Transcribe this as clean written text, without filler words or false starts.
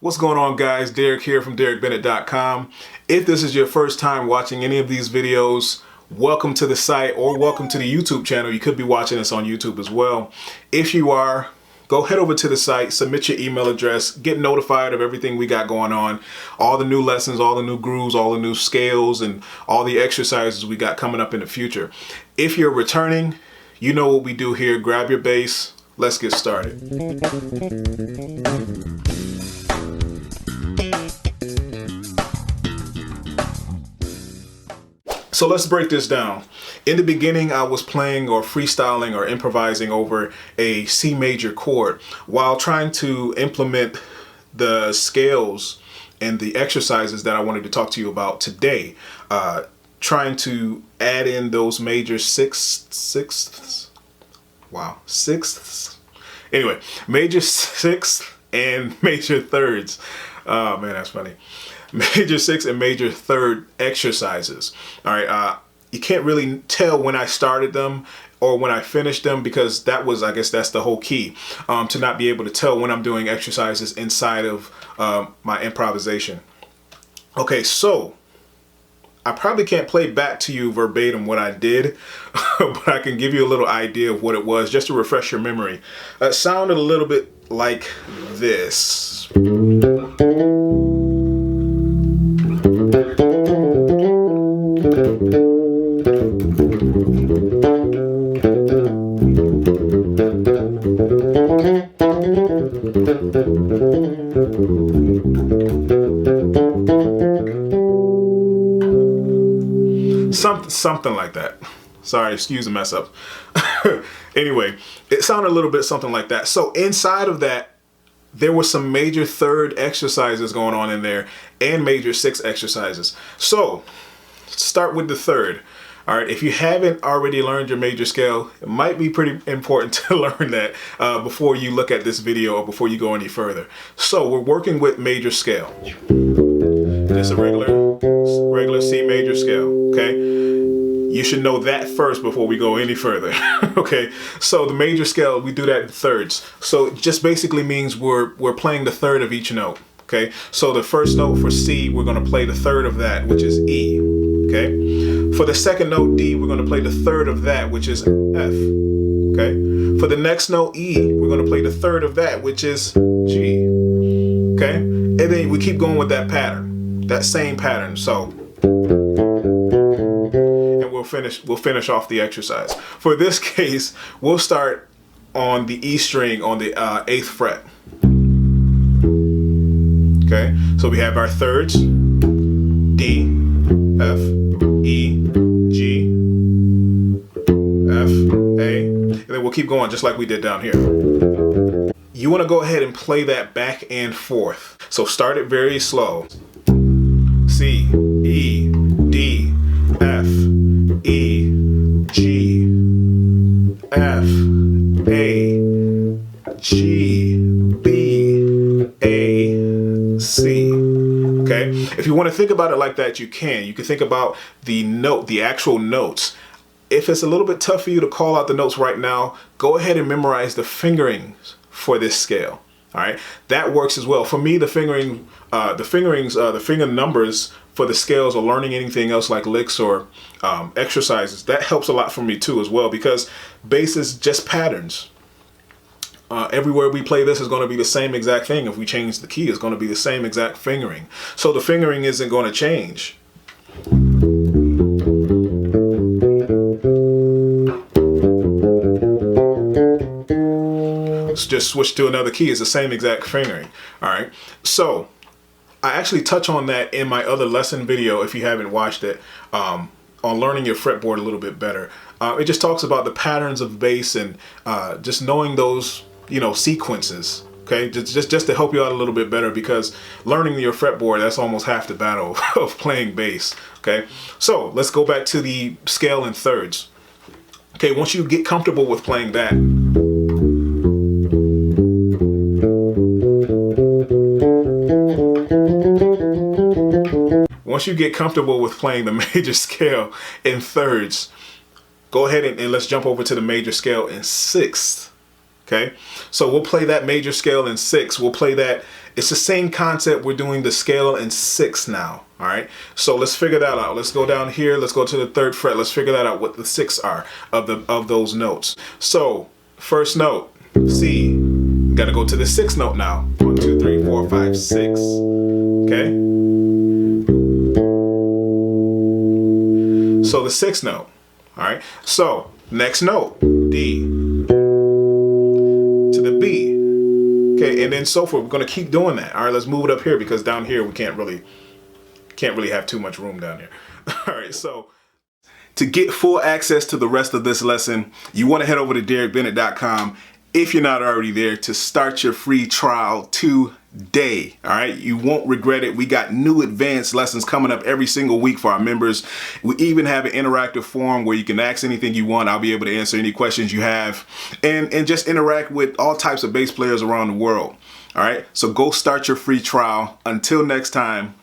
What's going on, guys? Daric here from DaricBennett.com. If this is your first time watching any of these videos, welcome to the site or welcome to the YouTube channel. You could be watching this on YouTube as well. If you are, go head over to the site, submit your email address, get notified of everything we got going on, all the new lessons, all the new grooves, all the new scales, and all the exercises we got coming up in the future. If you're returning, you know what we do here. Grab your bass. Let's get started. So let's break this down. In the beginning, I was playing or freestyling or improvising over a C major chord while trying to implement the scales and the exercises that I wanted to talk to you about today. Trying to add in those major sixths. Anyway, major sixths and major thirds. Oh man, that's funny. Major sixth and major third exercises. All right, you can't really tell when I started them or when I finished them, because that was, I guess that's the whole key, to not be able to tell when I'm doing exercises inside of my improvisation. Okay, so I probably can't play back to you verbatim what I did, but I can give you a little idea of what it was just to refresh your memory. It sounded a little bit like this. Something like that. Sorry, excuse the mess up. Anyway, it sounded a little bit something like that. So inside of that, there were some major third exercises going on in there and major sixth exercises. So let's start with the third. All right, if you haven't already learned your major scale, it might be pretty important to learn that before you look at this video or before you go any further. So we're working with major scale. It's a regular C major scale, okay? You should know that first before we go any further. Okay, so the major scale, we do that in thirds. So it just basically means we're playing the third of each note. Okay, so the first note for C, we're going to play the third of that, which is E. Okay, for the second note D, we're going to play the third of that, which is F. Okay, for the next note E, we're going to play the third of that, which is G. Okay, and then we keep going with that pattern, that same pattern. So we'll finish off the exercise. For this case, we'll start on the E string on the 8th fret. Okay, so we have our thirds: D, F, E, G, F, A, and then we'll keep going just like we did down here. You want to go ahead and play that back and forth. So start it very slow. C, E, D, F, E, G, F, A, G, B, A, C. Okay? If you want to think about it like that, you can. You can think about the actual notes. If it's a little bit tough for you to call out the notes right now, go ahead and memorize the fingerings for this scale. All right, that works as well. For me, the finger numbers for the scales or learning anything else like licks or exercises, that helps a lot for me too as well, because bass is just patterns. Everywhere we play this is going to be the same exact thing. If we change the key, it's going to be the same exact fingering. So the fingering isn't going to change. Let's just switch to another key. It's the same exact fingering. All right. So I actually touch on that in my other lesson video if you haven't watched it, on learning your fretboard a little bit better. It just talks about the patterns of bass and just knowing those, sequences Okay, just to help you out a little bit better, because learning your fretboard, that's almost half the battle of playing bass. Okay, so let's go back to the scale in thirds. Okay, once you get comfortable with playing that, once you get comfortable with playing the major scale in thirds, go ahead and let's jump over to the major scale in sixths. Okay, so we'll play that major scale in sixths. We'll play that. It's the same concept. We're doing the scale in sixths now. All right, so let's figure that out. Let's go down here. Let's go to the third fret. Let's figure that out, what the sixths are of those notes. So first note, C. Got to go to the sixth note now. 1, 2, 3, 4, 5, 6. Okay. So the sixth note. All right. So next note, D. The B. Okay, and then so forth. We're going to keep doing that. All right, let's move it up here, because down here we can't really have too much room down here. All right, so to get full access to the rest of this lesson, you want to head over to DaricBennett.com, if you're not already there, to start your free trial today. All right, you won't regret it. We got new advanced lessons coming up every single week for our members. We even have an interactive forum where you can ask anything you want. I'll be able to answer any questions you have, and just interact with all types of bass players around the world. All right, so go start your free trial. Until next time,